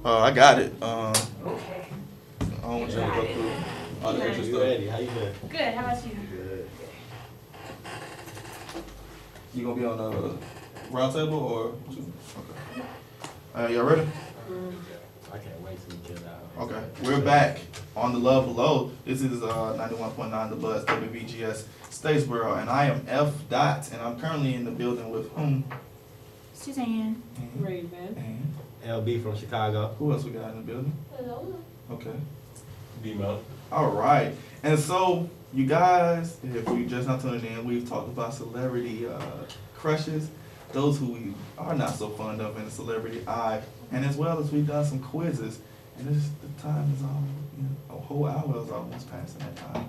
I got it. Okay. I don't want you to go through all the extra You stuff. ready? How you been? Good. How about you? Good. You gonna be on the round table or? Okay. Y'all ready? I can't wait till we get out. Okay. We're back on the Love Below. This is 91.9 The Buzz WVGS Statesboro, and I am F. Dot, and I'm currently in the building with whom? Suzanne. Raven. And LB from Chicago. who else we got in the building? Hello. Okay. D-Mo. All right. And so, you guys, if you just not tuning in, we've talked about celebrity crushes, those who we are not so fond of in the celebrity eye, and as well as we've done some quizzes. And the time is a whole hour is almost passing that time.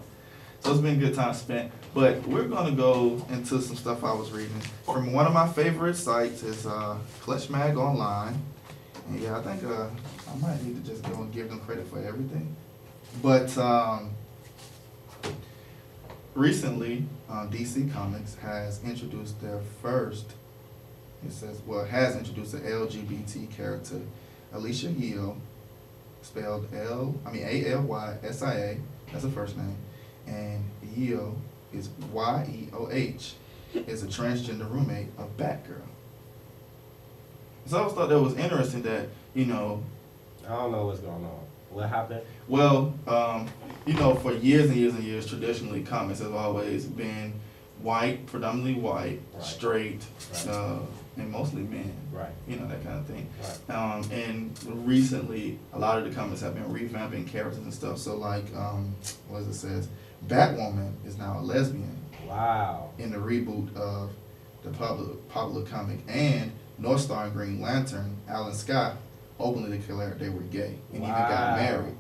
So it's been a good time spent. But we're going to go into some stuff I was reading. From one of my favorite sites is Clutch Mag Online. And yeah, I think I might need to just go and give them credit for everything. But recently, DC Comics has introduced their first, has introduced an LGBT character, Alicia Yeo, spelled Allysia, that's her first name, and Yeo is Yeoh, is a transgender roommate of Batgirl. So I always thought that was interesting that, I don't know what's going on. What happened? well, for years and years and years, traditionally comics have always been white, predominantly white, Right. straight, Right. and mostly men. Right. That kind of thing. Right. And recently, a lot of the comics have been revamping characters and stuff. So like, what it says, Batwoman is now a lesbian Wow. in the reboot of the popular comic, and North Star and Green Lantern, Alan Scott, openly declared they were gay and even got Wow. married.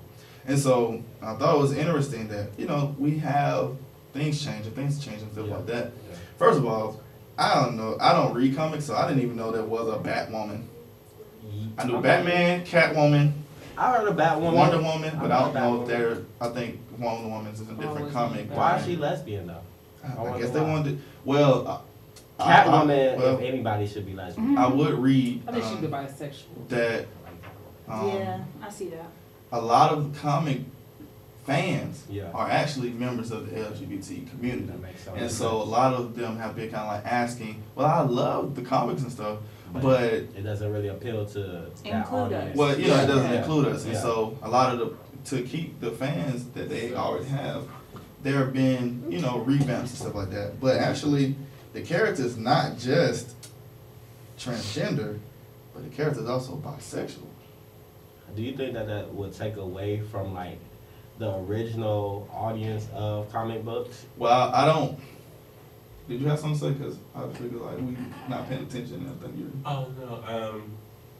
And so I thought it was interesting that, we have things changing and stuff Yeah. like that. Yeah. First of all, I don't know. I don't read comics, so I didn't even know there was a Batwoman. I knew Batman, Catwoman, I heard of Batwoman. Wonder Woman, but I don't know if Batwoman. they're. I think Wonder Woman's is a different was comic. Why is she lesbian though? I guess they why. wanted. Well, Catwoman, well, if anybody should be lesbian. I would read I think she'd be bisexual. that Yeah, I see that. a lot of comic fans Yeah. are actually members of the LGBT community. That makes sense. And so a lot of them have been kind of like asking, well, I love the comics and stuff, but it doesn't really appeal to that Include audience. us. well, it doesn't Yeah. include us. And Yeah. so a lot of to keep the fans that they already have, there have been, revamps and stuff like that. But actually, the character is not just transgender, but the character is also bisexual. Do you think that would take away from like the original audience of comic books? Well, I don't. Did you have something to say? Because I figure like we not paying attention. I think you're. Oh, no.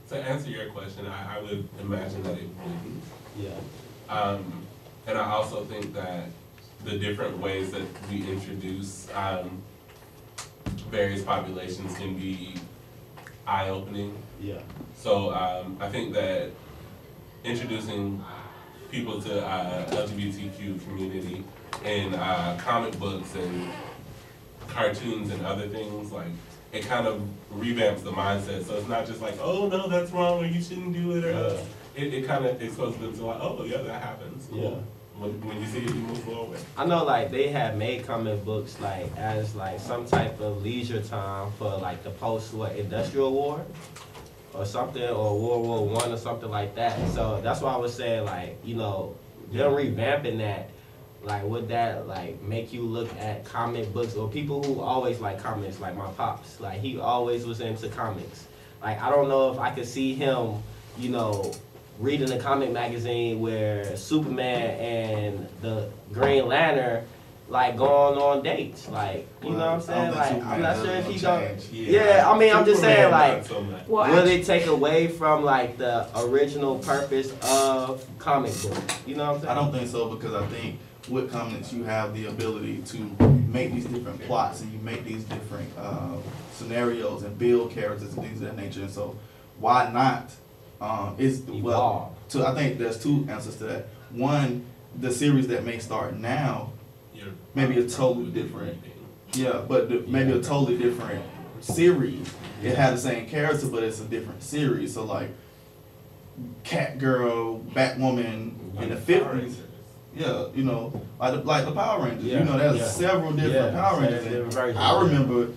To answer your question, I would imagine that it wouldn't. Yeah. And I also think that the different ways that we introduce various populations can be eye-opening. Yeah. So I think that introducing people to LGBTQ community in comic books and cartoons and other things, like, it kind of revamps the mindset. So it's not just like, oh no, that's wrong, or you shouldn't do it, or it kind of exposes them to like, oh yeah, that happens. Cool. Yeah. When you see it, you move forward. I know like they have made comic books like as like some type of leisure time for like the post industrial war or something, or World War I or something like that. So that's why I was saying like, they're revamping that. Like would that like make you look at comic books, or people who always like comics, like my pops, like he always was into comics. Like I don't know if I could see him, reading a comic magazine where Superman and the Green Lantern like going on dates, like you know what I'm saying? Like I'm not sure if he gonna. Yeah, I mean I'm just saying like, So much. Well, will it take away from like the original purpose of comic book? You know what I'm saying? I don't think so, because I think with comics you have the ability to make these different plots and you make these different scenarios and build characters and things of that nature. And so why not? Evolve. I think there's two answers to that. One, the series that may start now, You're maybe a totally different. Yeah, but maybe a totally different series. It had the same character, but it's a different series. So like, Catgirl, Batwoman in the 50s. Yeah, you know, like the Power Rangers. Yeah, You know, there's yeah. several different Yeah, Power Rangers. different And versions, I yeah. remember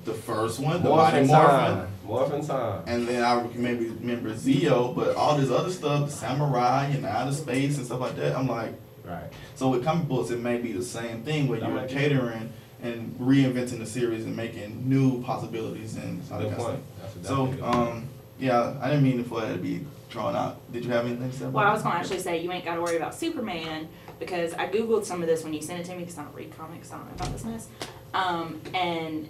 the first one, the Mighty Morphin' Morphin. time. Morphin' time. And then I maybe remember Zeo, but all this other stuff, the Samurai and outer space and stuff like that, I'm like, Right. so with comic books, it may be the same thing where That you're might be. catering and reinventing the series and making new possibilities and all that Good kind of point. stuff. That's a So, definitely good point. yeah, I didn't mean for that to be drawn out. Did you have anything to say about Well, I was that? gonna actually say, you ain't gotta worry about Superman, because I Googled some of this when you sent it to me, because I don't read comics, I don't know about this mess. And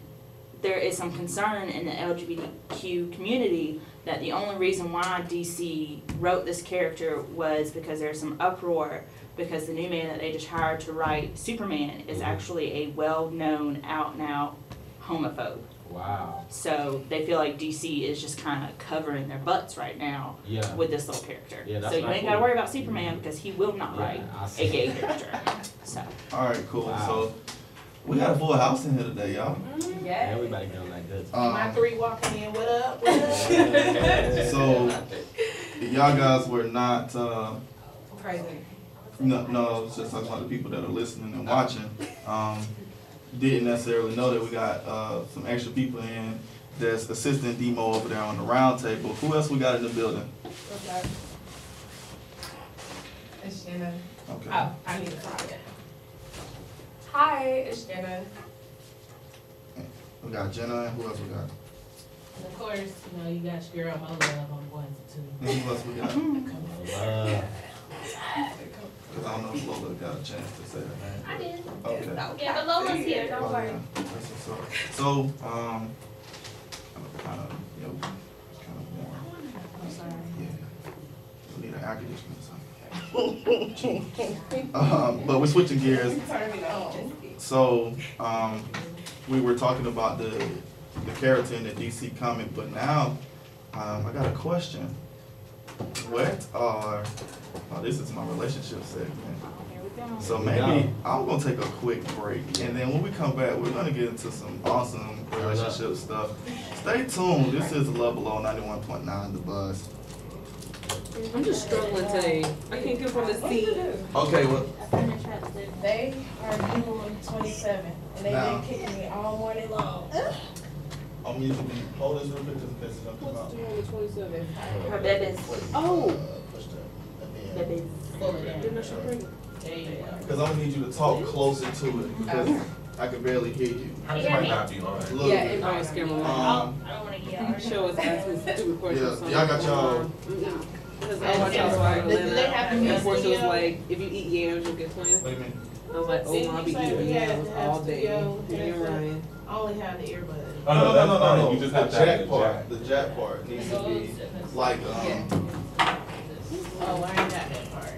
there is some concern in the LGBTQ community that the only reason why DC wrote this character was because there's some uproar, because the new man that they just hired to write Superman is Mhm. actually a well-known, out-and-out homophobe. Wow. So they feel like DC is just kind of covering their butts right now Yeah. with this little character. Yeah, that's So you not ain't gotta cool. worry about Superman because he will not Yeah, write I a see. gay character. So All right, cool. Wow. So, we got a full house in here today, y'all. Yeah. Everybody getting like good. My Um, 3 walking in, what up, what up? so, y'all guys were not, Crazy. no, it's just talking about the people that are listening and watching. Didn't necessarily know that we got some extra people in. There's Assistant Demo over there on the round table. Who else we got in the building? Okay. It's Jenna. Okay. Oh, I need to call it. Hi, it's Jenna. We got Jenna, and who else we got? And of course, you know, you got your girl, my love, I'm going to. And who else we got? Because I don't know if Lola got a chance to say her name. I did. Okay. Yeah, but Lola's here, don't Oh, worry. yeah. That's what's up. So, kind of, you know, kind of warm. I'm sorry. Yeah. We need an air conditioner or something. But we're switching gears. Turn it on. So, we were talking about the character in the DC comic, but now, I got a question. What are, oh, this is my relationship segment. Here we go. So Here we maybe go. I'm gonna take a quick break, and then when we come back, we're gonna get into some awesome relationship stuff. Stay tuned. This is Love Below 91.9 The Buzz. I'm just struggling today. I can't get from the seat. Okay, well, They are due on 27, and they've Now. been kicking me all morning long. I'm usually hold this real quick just in case it don't come out. on the 27th? Her babies. Oh, Push that. Babies. then I should bring it. There you go. Because I'm gonna need you to talk closer to it because I can barely hear you. Hers might not be on. A little Yeah, bit. it might scare my mom. Um, I don't want to yell. Show us asking stupid questions. Yeah, y'all got y'all- Because I watch Housewives of Do they have to Atlanta. be And Portia was studio? like, if you eat yams, you'll get twins. what do you mean? I was like, oh, I'll be eating yams all day. Me and Ryan. I only have the earbuds. Oh, no, that's fine. You The just have to have jack the part. jack. The jack part needs to be like Oh, I ain't got that part.